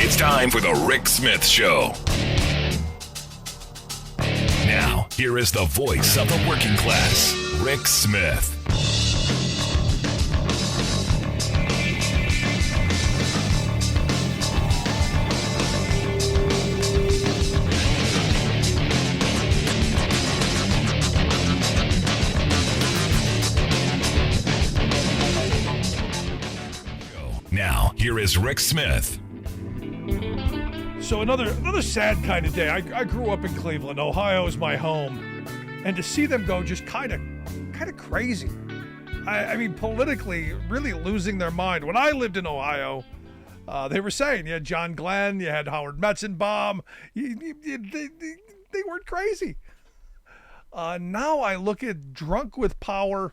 It's time for the Rick Smith Show. Now, here is the voice of the working class, Rick Smith. Now, here is Rick Smith. So another sad kind of day. I grew up in Cleveland. Ohio is my home. And to see them go just kind of crazy. I mean, politically, really losing their mind. When I lived in Ohio, they were saying, you had John Glenn, you had Howard Metzenbaum. They weren't crazy. Now I look at drunk with power,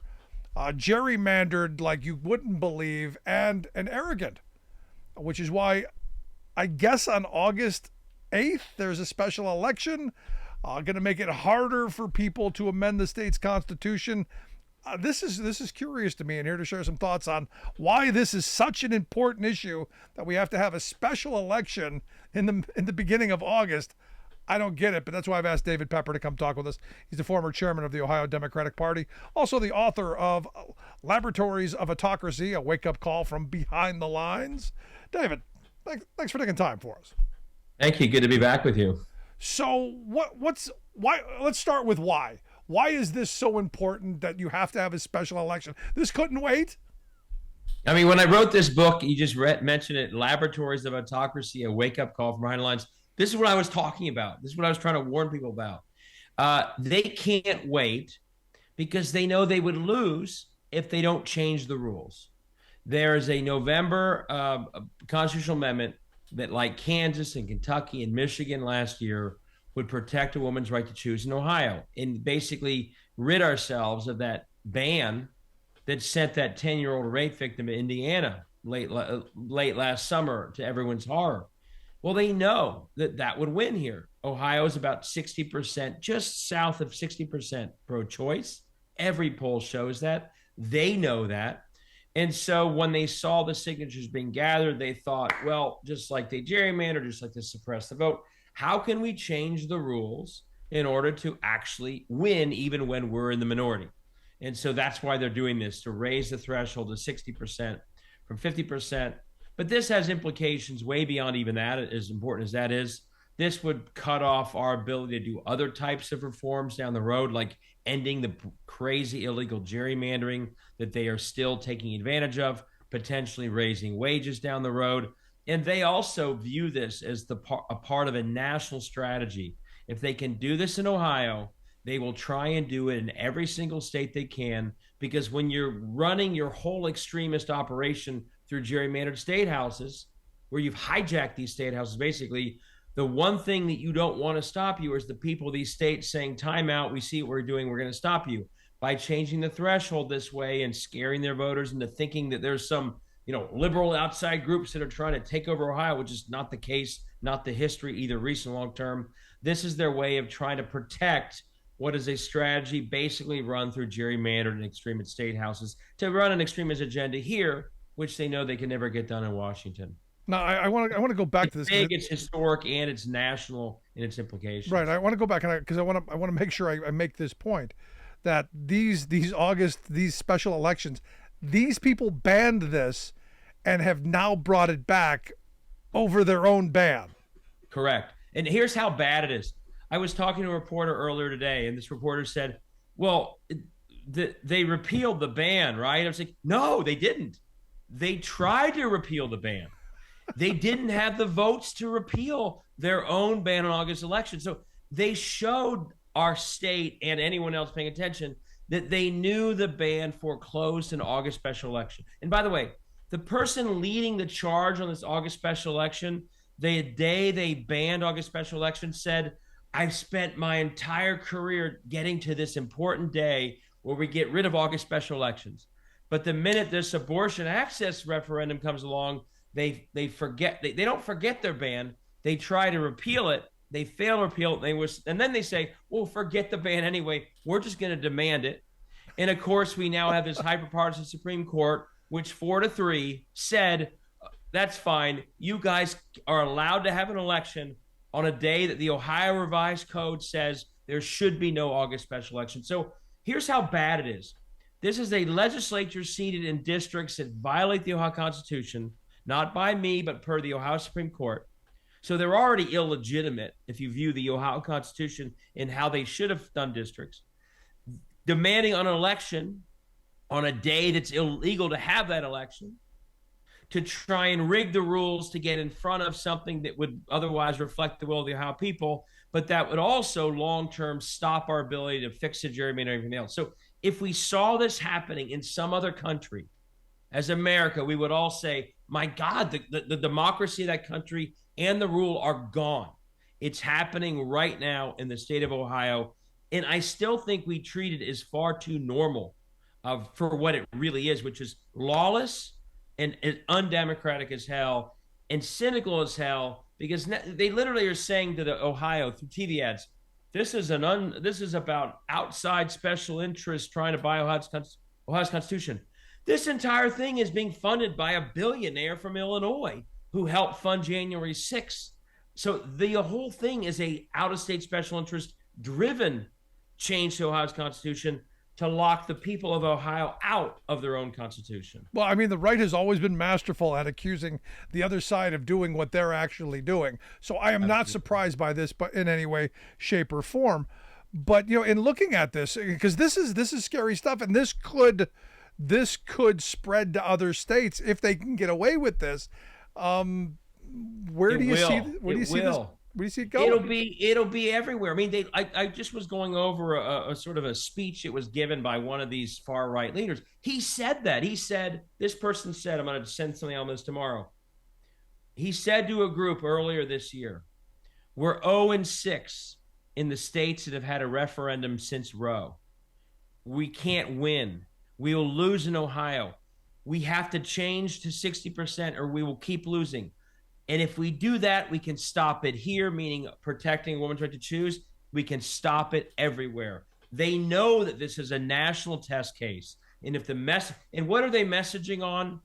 gerrymandered like you wouldn't believe, and arrogant, which is why I guess on August 8th, there's a special election, going to make it harder for people to amend the state's constitution. This is curious to me, and here to share some thoughts on why this is such an important issue that we have to have a special election in the beginning of August. I don't get it, but that's why I've asked David Pepper to come talk with us. He's the former chairman of the Ohio Democratic Party, also the author of Laboratories of Autocracy, a wake-up call from behind the lines. David, thanks for taking time for us. Thank you. Good to be back with you. So why? Let's start with why. Why is this so important that you have to have a special election? This couldn't wait? I mean, when I wrote this book, you just mentioned it, Laboratories of Autocracy, a wake-up call from behind the lines. This is what I was talking about. This is what I was trying to warn people about. They can't wait because they know they would lose if they don't change the rules. There is a November constitutional amendment that, like Kansas and Kentucky and Michigan last year, would protect a woman's right to choose in Ohio and basically rid ourselves of that ban that sent that 10-year-old rape victim in Indiana late last summer to everyone's horror. Well, they know that would win here. Ohio is about 60%, just south of 60% pro-choice. Every poll shows that. They know that. And so when they saw the signatures being gathered, they thought, well, just like they gerrymandered, just like they suppressed the vote, how can we change the rules in order to actually win even when we're in the minority? And so that's why they're doing this, to raise the threshold to 60% from 50%. But this has implications way beyond even that, as important as that is. This would cut off our ability to do other types of reforms down the road, like ending the crazy illegal gerrymandering that they are still taking advantage of, potentially raising wages down the road. And they also view this as a part of a national strategy. If they can do this in Ohio, they will try and do it in every single state they can, because when you're running your whole extremist operation through gerrymandered state houses, where you've hijacked these state houses, basically, the one thing that you don't want to stop you is the people of these states saying, time out, we see what we're doing, we're going to stop you. By changing the threshold this way and scaring their voters into thinking that there's some, liberal outside groups that are trying to take over Ohio, which is not the case, not the history, either recent or long term. This is their way of trying to protect what is a strategy basically run through gerrymandered and extremist state houses to run an extremist agenda here, which they know they can never get done in Washington. Now, I want to go back to this. It's historic and it's national in its implications. Right. I want to go back because I want to make sure I make this point that these special elections, these people banned this and have now brought it back over their own ban. Correct. And here's how bad it is. I was talking to a reporter earlier today, and this reporter said, well, they repealed the ban, right? I was like, no, they didn't. They tried to repeal the ban. They didn't have the votes to repeal their own ban on August election. So they showed our state and anyone else paying attention that they knew the ban foreclosed an August special election. And by the way, the person leading the charge on this August special election, the day they banned August special election, said, I've spent my entire career getting to this important day where we get rid of August special elections. But the minute this abortion access referendum comes along, they forget. They don't forget their ban. They try to repeal it. They fail to repeal it. And then they say, well, forget the ban anyway. We're just going to demand it. And of course, we now have this hyperpartisan Supreme Court, which 4-3 said That's fine. You guys are allowed to have an election on a day that the Ohio Revised Code says there should be no August special election. So here's how bad it is. This is a legislature seated in districts that violate the Ohio Constitution, not by me, but per the Ohio Supreme Court. So they're already illegitimate if you view the Ohio Constitution and how they should have done districts. Demanding an election on a day that's illegal to have that election, to try and rig the rules to get in front of something that would otherwise reflect the will of the Ohio people, but that would also long-term stop our ability to fix the gerrymandering and everything else. So if we saw this happening in some other country, as America, we would all say, my God, the democracy of that country and the rule are gone. It's happening right now in the state of Ohio. And I still think we treat it as far too normal for what it really is, which is lawless and undemocratic as hell and cynical as hell, because they literally are saying to the Ohio through TV ads, this is about outside special interests trying to buy Ohio's Constitution. This entire thing is being funded by a billionaire from Illinois who helped fund January 6th. So the whole thing is a out-of-state special interest driven change to Ohio's Constitution to lock the people of Ohio out of their own Constitution. Well, I mean, the right has always been masterful at accusing the other side of doing what they're actually doing. So I am not surprised by this, but in any way, shape, or form. But, you know, in looking at this, because this is scary stuff, and this could spread to other states if they can get away with this. Where do you see this? Where do you see it going? It'll be everywhere. I mean, I just was going over a sort of a speech that was given by one of these far right leaders. He said that. This person said, I'm going to send something on this tomorrow. He said to a group earlier this year, we're 0-6 in the states that have had a referendum since Roe. We can't win. We will lose in Ohio. We have to change to 60% or we will keep losing. And if we do that, we can stop it here, meaning protecting a woman's right to choose. We can stop it everywhere. They know that this is a national test case. And if and what are they messaging on?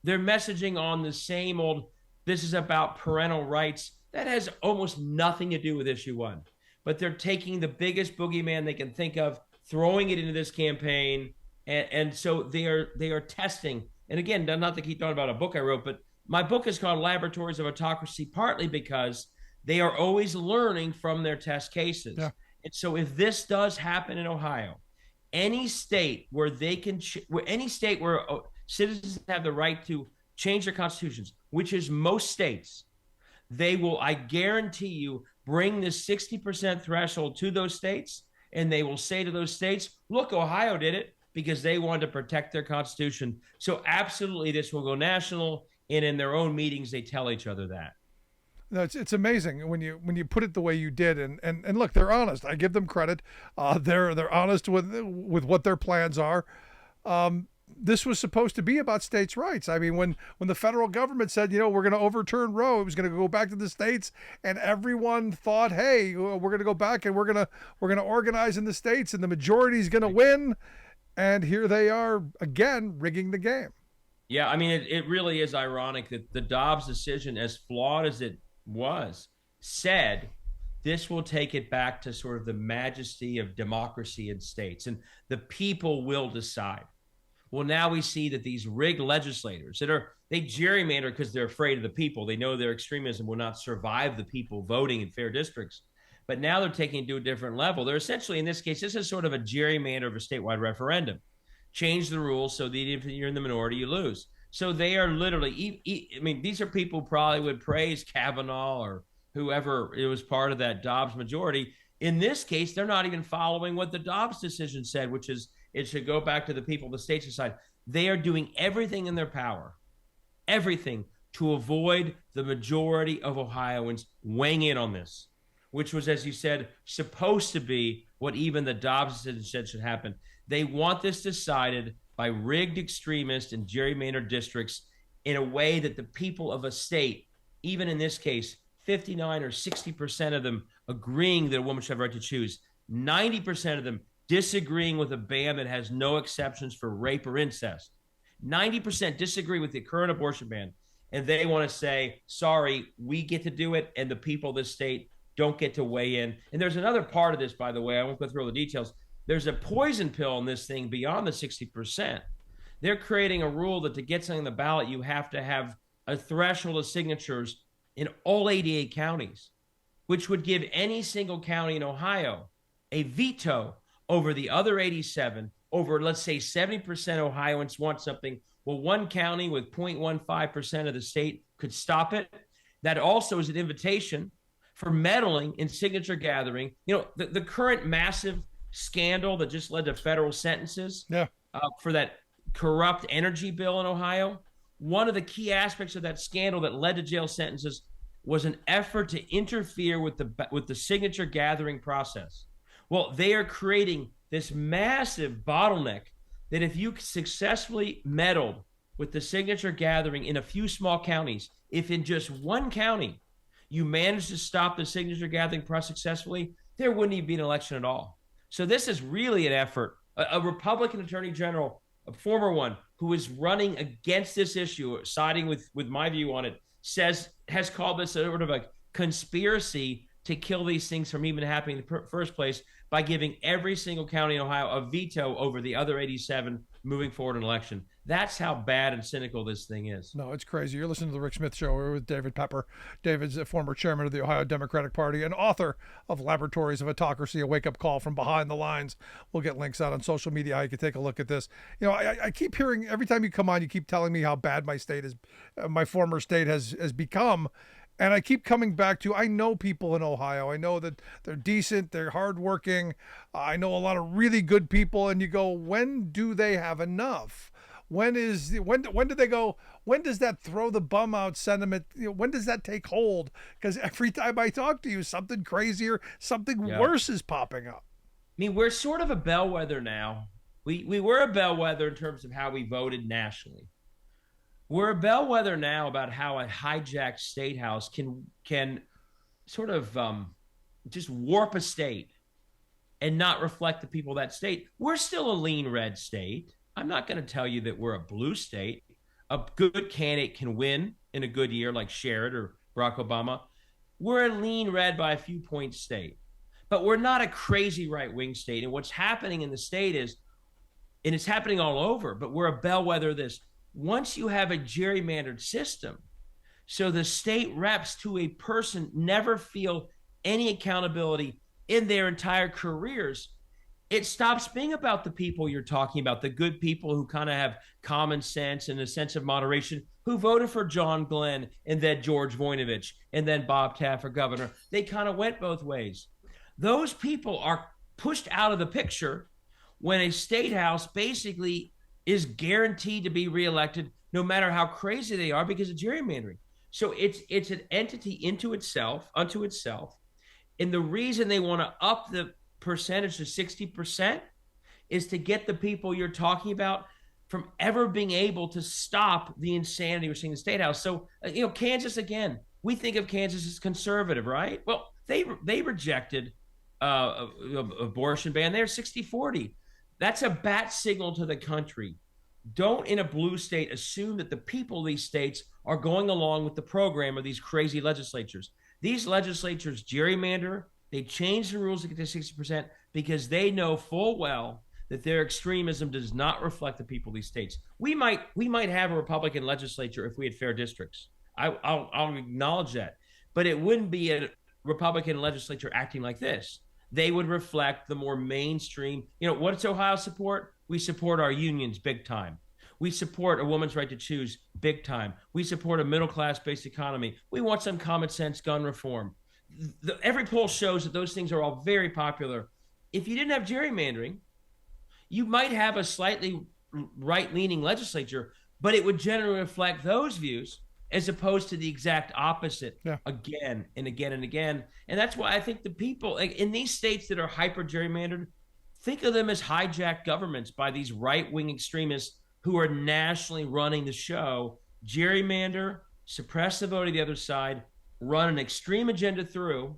They're messaging on the same old, this is about parental rights. That has almost nothing to do with issue one. But they're taking the biggest boogeyman they can think of, throwing it into this campaign. And so they are testing. And again, not to keep talking about a book I wrote, but my book is called Laboratories of Autocracy, partly because they are always learning from their test cases. Yeah. And so if this does happen in Ohio, any state where citizens have the right to change their constitutions, which is most states, they will, I guarantee you, bring the 60% threshold to those states, and they will say to those states, look, Ohio did it because they wanted to protect their constitution. So absolutely this will go national. And in their own meetings, they tell each other that. No, it's amazing when you put it the way you did, and look, they're honest. I give them credit. They're honest with what their plans are. This was supposed to be about states' rights. I mean, when the federal government said, you know, we're going to overturn Roe, it was going to go back to the states, and everyone thought, hey, we're going to go back and we're going to organize in the states, and the majority is going to win. And here they are again rigging the game. Yeah, I mean, it really is ironic that the Dobbs decision, as flawed as it was, said this will take it back to sort of the majesty of democracy in states, and the people will decide. Well, now we see that these rigged legislators they gerrymander because they're afraid of the people. They know their extremism will not survive the people voting in fair districts. But now they're taking it to a different level. They're essentially, in this case, this is sort of a gerrymander of a statewide referendum. Change the rules so that if you're in the minority, you lose. So they are literally, I mean, these are people who probably would praise Kavanaugh or whoever it was part of that Dobbs majority. In this case, they're not even following what the Dobbs decision said, which is it should go back to the people, the states decide. They are doing everything in their power, everything to avoid the majority of Ohioans weighing in on this, which was, as you said, supposed to be what even the Dobbs decision said should happen. They want this decided by rigged extremists and gerrymandered districts in a way that the people of a state, even in this case, 59 or 60% of them agreeing that a woman should have a right to choose, 90% of them disagreeing with a ban that has no exceptions for rape or incest, 90% disagree with the current abortion ban, and they want to say, sorry, we get to do it, and the people of this state don't get to weigh in. And there's another part of this, by the way. I won't go through all the details. There's a poison pill in this thing beyond the 60%. They're creating a rule that to get something on the ballot, you have to have a threshold of signatures in all 88 counties, which would give any single county in Ohio a veto over the other 87, over, let's say, 70% Ohioans want something. Well, one county with 0.15% of the state could stop it. That also is an invitation for meddling in signature gathering. You know, the current massive scandal that just led to federal sentences for that corrupt energy bill in Ohio. One of the key aspects of that scandal that led to jail sentences was an effort to interfere with the signature gathering process. Well, they are creating this massive bottleneck that if you successfully meddled with the signature gathering in a few small counties, if in just one county you managed to stop the signature gathering process successfully, there wouldn't even be an election at all. So this is really an effort. A Republican attorney general, a former one, who is running against this issue, siding with my view on it, has called this sort of a conspiracy to kill these things from even happening in the first place by giving every single county in Ohio a veto over the other 87 moving forward in election. That's how bad and cynical this thing is. No, it's crazy. You're listening to the Rick Smith Show. We're with David Pepper. David's a former chairman of the Ohio Democratic Party and author of Laboratories of Autocracy, a wake-up call from behind the lines. We'll get links out on social media how you can take a look at this. You know, I keep hearing, every time you come on, you keep telling me how bad my state is, my former state has become. And I keep coming back to, I know people in Ohio. I know that they're decent, they're hardworking. I know a lot of really good people. And you go, when do they have enough? When do they go? When does that throw the bum out sentiment? You know, when does that take hold? Because every time I talk to you, something crazier, something worse is popping up. I mean, we're sort of a bellwether now. We were a bellwether in terms of how we voted nationally. We're a bellwether now about how a hijacked state house can sort of just warp a state and not reflect the people of that state. We're still a lean red state. I'm not going to tell you that we're a blue state. A good candidate can win in a good year like Sherrod or Barack Obama. We're a lean red by a few points state. But we're not a crazy right-wing state. And what's happening in the state is, and it's happening all over, but we're a bellwether of this. Once you have a gerrymandered system, so the state reps to a person never feel any accountability in their entire careers, it stops being about the people you're talking about, the good people who kind of have common sense and a sense of moderation, who voted for John Glenn and then George Voinovich and then Bob Taft for governor. They kind of went both ways. Those people are pushed out of the picture when a state house basically is guaranteed to be reelected no matter how crazy they are because of gerrymandering. So it's an entity unto itself. And the reason they want to up the percentage to 60% is to get the people you're talking about from ever being able to stop the insanity we're seeing in the state house. So, Kansas, again, we think of Kansas as conservative, right? Well, they rejected abortion ban. They're 60-40. That's a bat signal to the country. Don't, in a blue state, assume that the people of these states are going along with the program of these crazy legislatures. These legislatures gerrymander. They change the rules to get to 60% because they know full well that their extremism does not reflect the people of these states. We might have a Republican legislature if we had fair districts. I'll acknowledge that. But it wouldn't be a Republican legislature acting like this. They would reflect the more mainstream. What does Ohio support? We support our unions big time. We support a woman's right to choose big time. We support a middle-class based economy. We want some common sense gun reform. Every poll shows that those things are all very popular. If you didn't have gerrymandering, you might have a slightly right-leaning legislature, but it would generally reflect those views as opposed to the exact opposite again and again and again. And that's why I think the people in these states that are hyper gerrymandered, think of them as hijacked governments by these right-wing extremists who are nationally running the show, gerrymander, suppress the vote of the other side, run an extreme agenda through.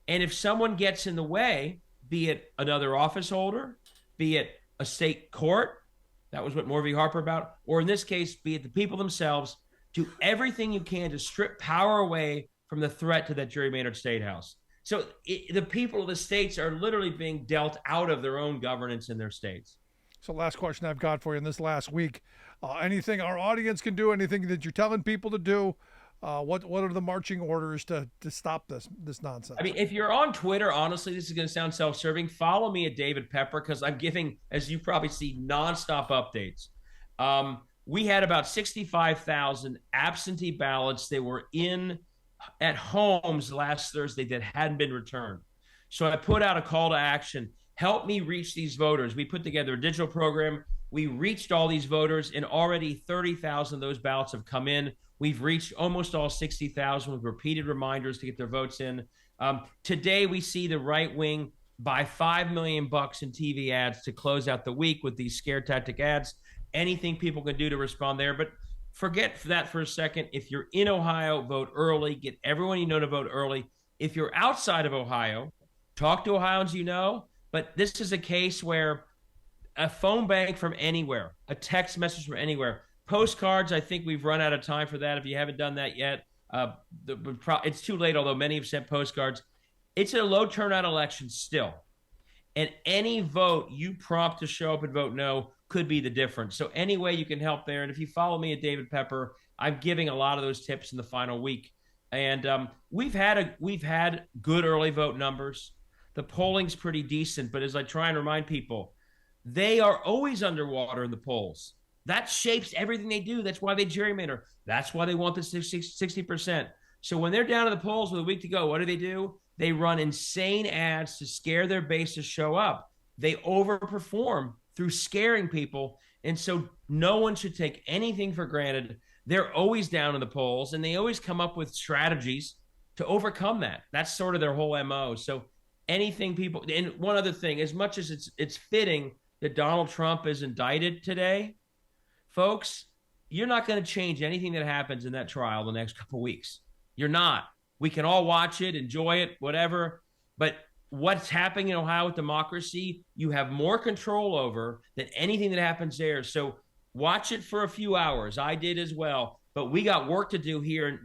And if someone gets in the way, be it another office holder, be it a state court, that was what Moore v. Harper about, or in this case, be it the people themselves, do everything you can to strip power away from the threat to that gerrymandered state house. So the people of the states are literally being dealt out of their own governance in their states. So last question I've got for you in this last week, anything our audience can do, anything that you're telling people to do, what are the marching orders to stop this nonsense? I mean, if you're on Twitter, honestly, this is going to sound self-serving. Follow me at David Pepper, because I'm giving, as you probably see, nonstop updates. We had about 65,000 absentee ballots. They were in at homes last Thursday that hadn't been returned. So I put out a call to action. Help me reach these voters. We put together a digital program. We reached all these voters, and already 30,000 of those ballots have come in. We've reached almost all 60,000 with repeated reminders to get their votes in. Today, we see the right wing buy $5 million in TV ads to close out the week with these scare tactic ads. Anything people can do to respond there. But forget that for a second. If you're in Ohio, vote early. Get everyone you know to vote early. If you're outside of Ohio, talk to Ohioans you know. But this is a case where a phone bank from anywhere, a text message from anywhere, postcards, I think we've run out of time for that. If you haven't done that yet, it's too late, although many have sent postcards. It's a low turnout election still. And any vote you prompt to show up and vote no could be the difference. So any way you can help there. And if you follow me at David Pepper, I'm giving a lot of those tips in the final week. And we've had good early vote numbers. The polling's pretty decent, but as I try and remind people, they are always underwater in the polls. That shapes everything they do. That's why they gerrymander. That's why they want the 60%. So when they're down to the polls with a week to go, what do? They run insane ads to scare their base to show up. They overperform through scaring people. And so no one should take anything for granted. They're always down in the polls, and they always come up with strategies to overcome that. That's sort of their whole MO. So anything people, and one other thing, as much as it's fitting that Donald Trump is indicted today, folks, you're not going to change anything that happens in that trial the next couple of weeks. You're not. We can all watch it, enjoy it, whatever. But what's happening in Ohio with democracy, you have more control over than anything that happens there. So watch it for a few hours. I did as well. But we got work to do here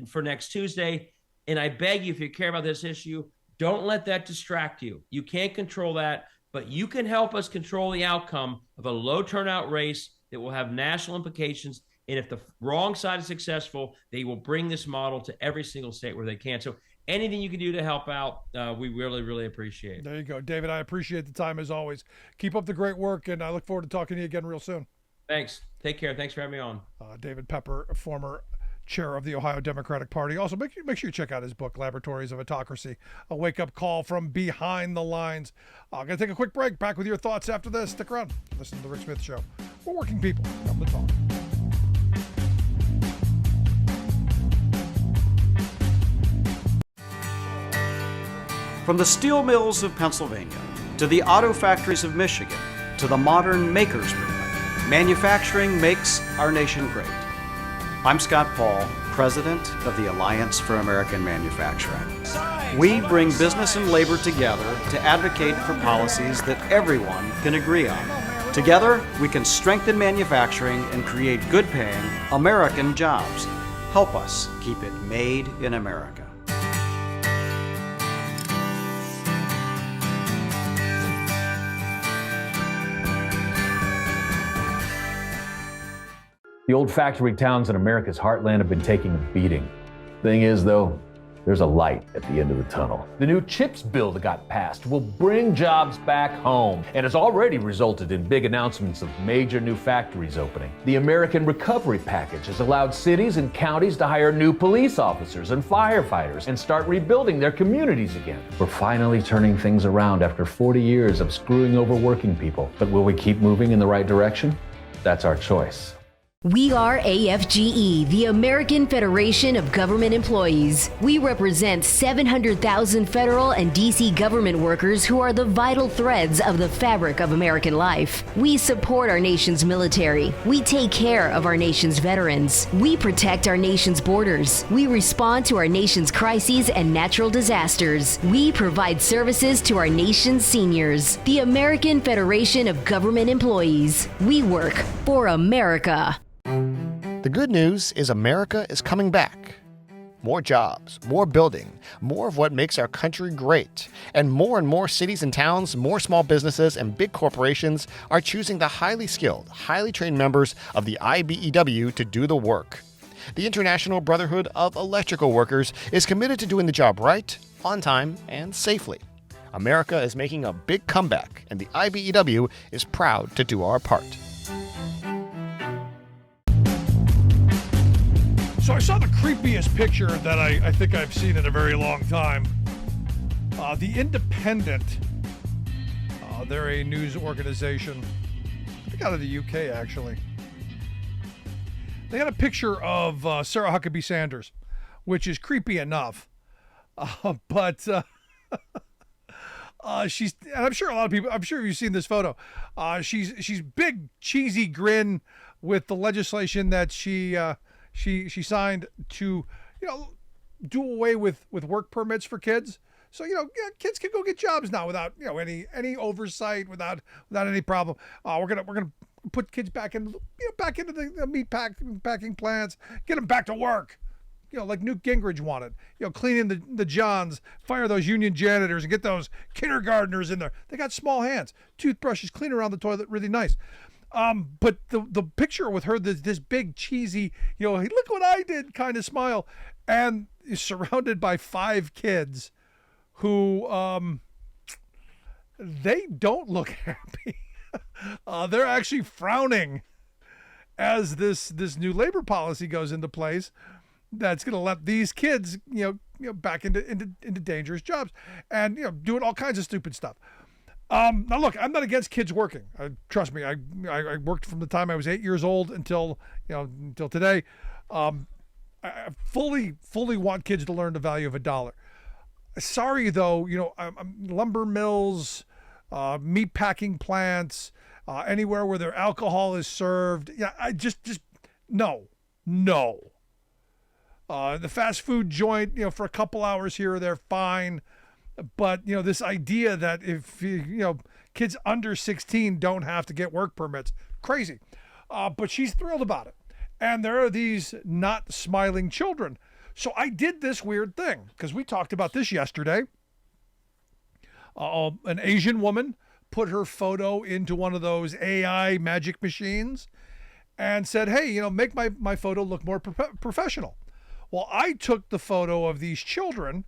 for next Tuesday. And I beg you, if you care about this issue, don't let that distract you. You can't control that, but you can help us control the outcome of a low turnout race that will have national implications. And if the wrong side is successful, they will bring this model to every single state where they can. So anything you can do to help out, we really, really appreciate. There you go. David, I appreciate the time as always. Keep up the great work, and I look forward to talking to you again real soon. Thanks. Take care. Thanks for having me on. David Pepper, former chair of the Ohio Democratic Party. Also, make sure you check out his book, Laboratories of Autocracy, a wake-up call from behind the lines. I'm going to take a quick break. Back with your thoughts after this. Stick around. Listen to The Rick Smith Show. We're working people. Come to talk. From the steel mills of Pennsylvania to the auto factories of Michigan to the modern makers movement, manufacturing makes our nation great. I'm Scott Paul, president of the Alliance for American Manufacturing. We bring business and labor together to advocate for policies that everyone can agree on. Together, we can strengthen manufacturing and create good-paying American jobs. Help us keep it made in America. The old factory towns in America's heartland have been taking a beating. Thing is, though, there's a light at the end of the tunnel. The new CHIPS bill that got passed will bring jobs back home and has already resulted in big announcements of major new factories opening. The American Recovery Package has allowed cities and counties to hire new police officers and firefighters and start rebuilding their communities again. We're finally turning things around after 40 years of screwing over working people. But will we keep moving in the right direction? That's our choice. We are AFGE, the American Federation of Government Employees. We represent 700,000 federal and DC government workers who are the vital threads of the fabric of American life. We support our nation's military. We take care of our nation's veterans. We protect our nation's borders. We respond to our nation's crises and natural disasters. We provide services to our nation's seniors. The American Federation of Government Employees. We work for America. The good news is America is coming back. More jobs, more building, more of what makes our country great. And more cities and towns, more small businesses, and big corporations are choosing the highly skilled, highly trained members of the IBEW to do the work. The International Brotherhood of Electrical Workers is committed to doing the job right, on time, and safely. America is making a big comeback, and the IBEW is proud to do our part. So I saw the creepiest picture that I think I've seen in a very long time. The Independent, they're a news organization, I think out of the UK actually. They got a picture of Sarah Huckabee Sanders, which is creepy enough. But she's, and I'm sure a lot of people, I'm sure you've seen this photo. She's big, cheesy grin with the legislation that she signed to, do away with work permits for kids. So, kids can go get jobs now without, any oversight, without any problem. We're gonna put kids back into the meat packing plants, get them back to work. Like Newt Gingrich wanted, cleaning the johns, fire those union janitors and get those kindergartners in there. They got small hands, toothbrushes, clean around the toilet, really nice. But the picture with her, this big cheesy, look what I did kind of smile, and is surrounded by 5 kids who, they don't look happy. They're actually frowning as this new labor policy goes into place. That's going to let these kids, back into dangerous jobs and, doing all kinds of stupid stuff. Now look, I'm not against kids working. Trust me, I worked from the time I was 8 years old until today. I fully want kids to learn the value of a dollar. Sorry though, lumber mills, meat packing plants, anywhere where their alcohol is served. Yeah, I just no. The fast food joint, for a couple hours here or there, fine. But, this idea that if, kids under 16 don't have to get work permits, crazy. But she's thrilled about it. And there are these not smiling children. So I did this weird thing, because we talked about this yesterday. An Asian woman put her photo into one of those AI magic machines and said, hey, make my photo look more professional. Well, I took the photo of these children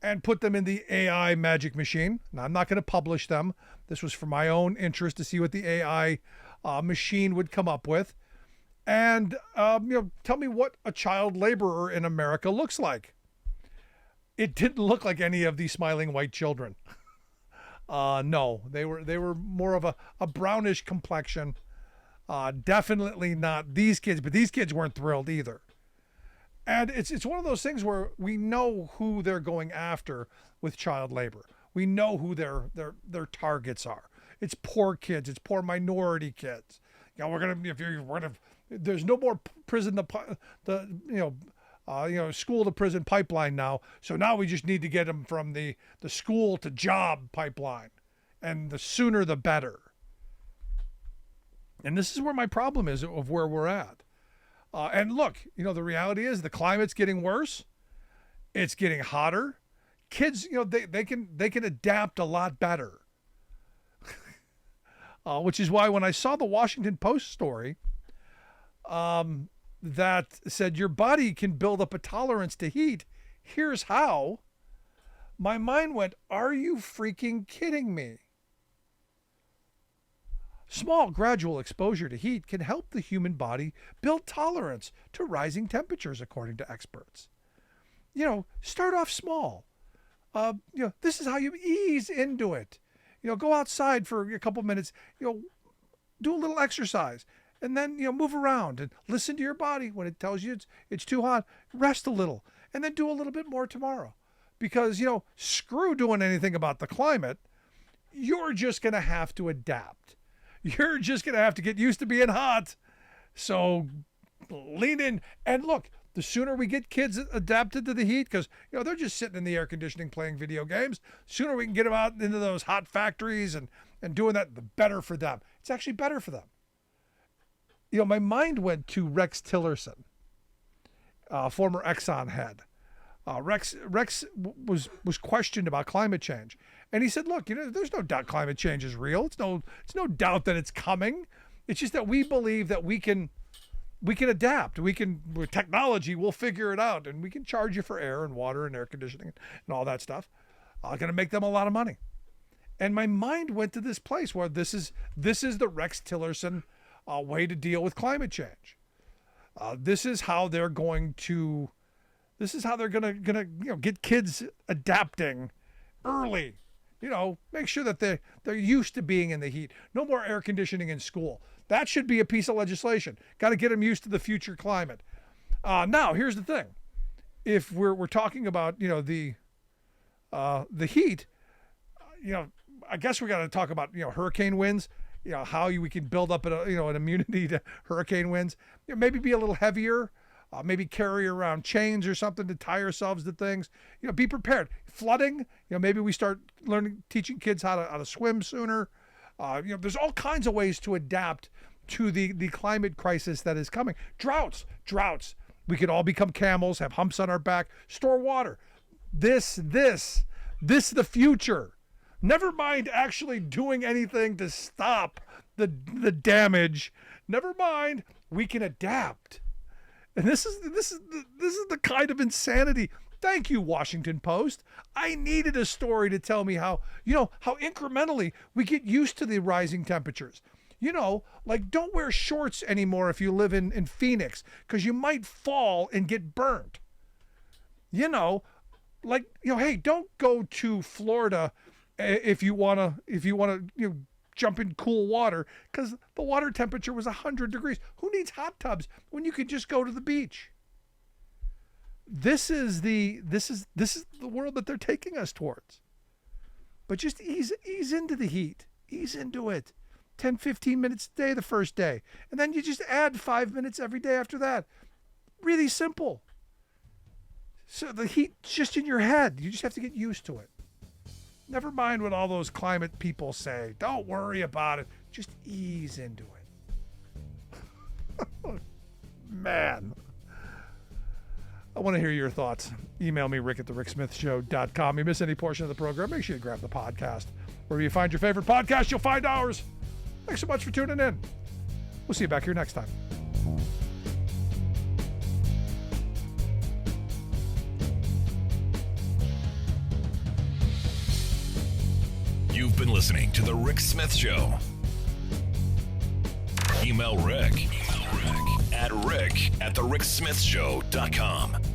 and put them in the AI magic machine. Now, I'm not going to publish them. This was for my own interest to see what the AI machine would come up with. And, tell me what a child laborer in America looks like. It didn't look like any of these smiling white children. No, they were more of a brownish complexion. Definitely not these kids, but these kids weren't thrilled either. And it's one of those things where we know who they're going after with child labor. We know who their targets are. It's poor kids. It's poor minority kids. There's no more prison school to prison pipeline now. So now we just need to get them from the school to job pipeline, and the sooner the better. And this is where my problem is of where we're at. And look, the reality is the climate's getting worse. It's getting hotter. Kids, they can adapt a lot better. Which is why when I saw the Washington Post story that said your body can build up a tolerance to heat, here's how, my mind went, are you freaking kidding me? Small gradual exposure to heat can help the human body build tolerance to rising temperatures, according to experts. Start off small. This is how you ease into it. Go outside for a couple minutes, do a little exercise, and then, move around and listen to your body. When it tells you it's too hot, rest a little, and then do a little bit more tomorrow. Because, screw doing anything about the climate. You're just going to have to adapt. You're just going to have to get used to being hot. So lean in. And look, the sooner we get kids adapted to the heat, because, they're just sitting in the air conditioning playing video games, sooner we can get them out into those hot factories and doing that, the better for them. It's actually better for them. my mind went to Rex Tillerson, former Exxon head. Rex was questioned about climate change, and he said, "Look, there's no doubt climate change is real. It's no doubt that it's coming. It's just that we believe that we can adapt. With technology, we'll figure it out, and we can charge you for air and water and air conditioning and all that stuff. Going to make them a lot of money." And my mind went to this place where this is the Rex Tillerson way to deal with climate change. This is how they're going to get kids adapting early. Make sure that they're used to being in the heat. No more air conditioning in school. That should be a piece of legislation. Got to get them used to the future climate. Now, here's the thing: if we're talking about the heat, I guess we got to talk about hurricane winds. How we can build up an immunity to hurricane winds. Maybe be a little heavier. Maybe carry around chains or something to tie ourselves to things. Be prepared. Flooding. Maybe we start teaching kids how to swim sooner. There's all kinds of ways to adapt to the climate crisis that is coming. Droughts. We could all become camels, have humps on our back, store water. This is the future. Never mind actually doing anything to stop the damage. Never mind, we can adapt. And this is the kind of insanity. Thank you, Washington Post. I needed a story to tell me how incrementally we get used to the rising temperatures. Like, don't wear shorts anymore if you live in Phoenix, because you might fall and get burnt. Hey, don't go to Florida if you wanna jump in cool water, because the water temperature was 100 degrees. Who needs hot tubs when you could just go to the beach? This is the world that they're taking us towards. But just ease into the heat. Ease into it. 10, 15 minutes a day the first day. And then you just add 5 minutes every day after that. Really simple. So the heat's just in your head. You just have to get used to it. Never mind what all those climate people say. Don't worry about it. Just ease into it. Man. I want to hear your thoughts. Email me, rick@thericksmithshow.com. You miss any portion of the program, make sure you grab the podcast. Wherever you find your favorite podcast, you'll find ours. Thanks so much for tuning in. We'll see you back here next time. You've been listening to The Rick Smith Show. Email Rick at rick@thericksmithshow.com.